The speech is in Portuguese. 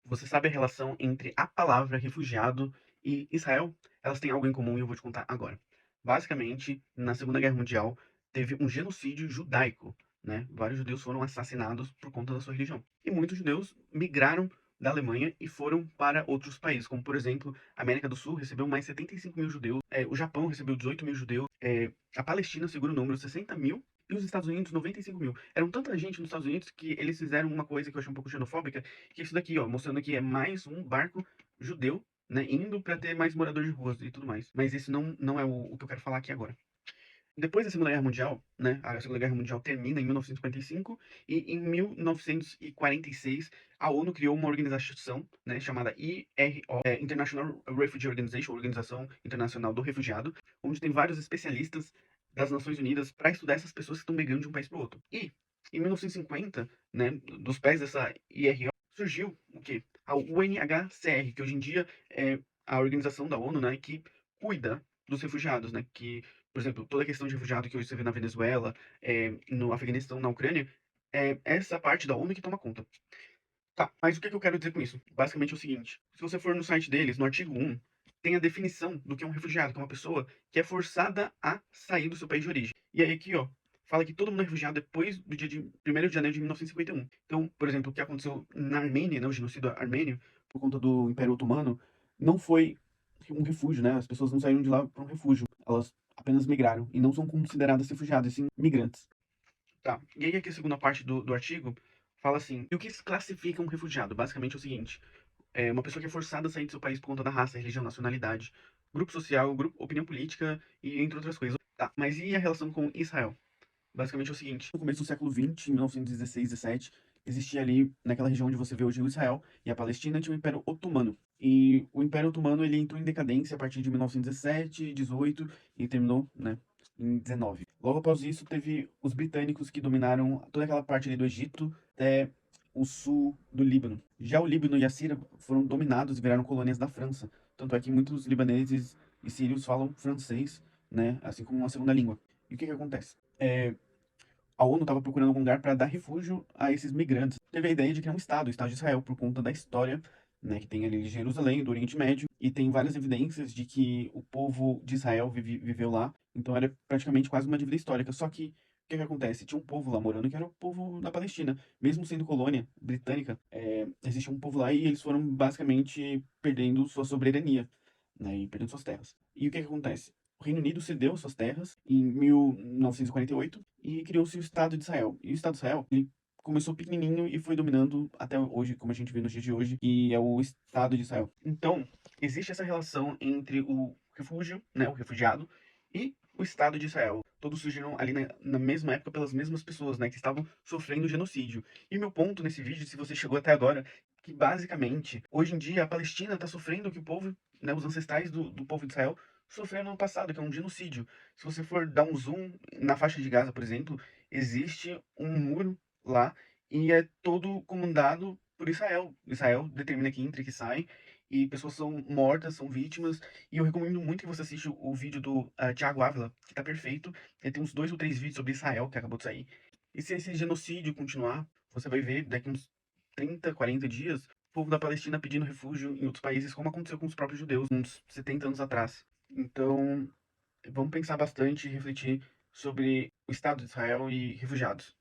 Você sabe a relação entre a palavra refugiado e Israel? Elas têm algo em comum e eu vou te contar agora. Basicamente, na Segunda Guerra Mundial, teve um genocídio judaico, né? Vários judeus foram assassinados por conta da sua religião. E muitos judeus migraram da Alemanha e foram para outros países, como por exemplo, a América do Sul recebeu mais 75 mil judeus, o Japão recebeu 18 mil judeus, a Palestina segura o número 60 mil, e os Estados Unidos 95 mil. Eram tanta gente nos Estados Unidos que eles fizeram uma coisa que eu achei um pouco xenofóbica, que é isso daqui, ó, mostrando que é mais um barco judeu, né, indo para ter mais moradores de ruas e tudo mais. Mas esse não é o que eu quero falar aqui agora. Depois da Segunda Guerra Mundial, né, a Segunda Guerra Mundial termina em 1945 e em 1946 a ONU criou uma organização, né, chamada IRO, International Refugee Organization, Organização Internacional do Refugiado, onde tem vários especialistas das Nações Unidas para estudar essas pessoas que estão migrando de um país para o outro. E em 1950, né, dos pés dessa IRO surgiu o quê? A UNHCR, que hoje em dia é a organização da ONU, né, que cuida dos refugiados, né, que por exemplo, toda a questão de refugiado que hoje você vê na Venezuela, no Afeganistão, na Ucrânia, é essa parte da ONU que toma conta. Tá, mas o que eu quero dizer com isso? Basicamente é o seguinte: se você for no site deles, no artigo 1, tem a definição do que é um refugiado, que é uma pessoa que é forçada a sair do seu país de origem. E aí aqui, ó, fala que todo mundo é refugiado depois do dia de 1º de janeiro de 1951. Então, por exemplo, o que aconteceu na Armênia, né, o genocídio armênio, por conta do Império Otomano, não foi um refúgio, né? As pessoas não saíram de lá para um refúgio. Elas apenas migraram e não são consideradas refugiadas, e sim migrantes. Tá. E aí aqui a segunda parte do artigo fala assim, e o que se classifica um refugiado? Basicamente é o seguinte, é uma pessoa que é forçada a sair do seu país por conta da raça, religião, nacionalidade, grupo social, opinião política e entre outras coisas. Tá, mas e a relação com Israel? Basicamente é o seguinte, no começo do século XX, em 1916, 17, existia ali, naquela região onde você vê hoje o Israel e a Palestina, tinha o Império Otomano. E o Império Otomano, ele entrou em decadência a partir de 1917, 18 e terminou, né, em 19. Logo após isso, teve os britânicos que dominaram toda aquela parte ali do Egito até o sul do Líbano. Já o Líbano e a Síria foram dominados e viraram colônias da França. Tanto é que muitos libaneses e sírios falam francês, né, assim como uma segunda língua. E o que que acontece? A ONU estava procurando algum lugar para dar refúgio a esses migrantes. Teve a ideia de criar um Estado, o Estado de Israel, por conta da história, né, que tem ali de Jerusalém, do Oriente Médio, e tem várias evidências de que o povo de Israel viveu lá, então era praticamente quase uma dívida histórica. Só que o que que acontece? Tinha um povo lá morando que era o povo da Palestina. Mesmo sendo colônia britânica, existia um povo lá e eles foram basicamente perdendo sua soberania, né, e perdendo suas terras. E o que que acontece? O Reino Unido cedeu suas terras em 1948 e criou-se o Estado de Israel. E o Estado de Israel, ele começou pequenininho e foi dominando até hoje, como a gente vê nos dias de hoje, e é o Estado de Israel. Então, existe essa relação entre o refúgio, né, o refugiado, e o Estado de Israel. Todos surgiram ali na mesma época pelas mesmas pessoas, né, que estavam sofrendo genocídio. E o meu ponto nesse vídeo, se você chegou até agora, que basicamente, hoje em dia, a Palestina está sofrendo o que o povo, né, os ancestrais do povo de Israel sofreram no passado, que é um genocídio. Se você for dar um zoom na faixa de Gaza, por exemplo, existe um muro lá e é todo comandado por Israel. Israel determina quem entra e que sai, e pessoas são mortas, são vítimas. E eu recomendo muito que você assista o vídeo do Thiago Ávila, que tá perfeito. Ele tem uns 2 ou 3 vídeos sobre Israel que acabou de sair. E se esse genocídio continuar, você vai ver daqui uns 30, 40 dias, o povo da Palestina pedindo refúgio em outros países, como aconteceu com os próprios judeus uns 70 anos atrás. Então, vamos pensar bastante e refletir sobre o Estado de Israel e refugiados.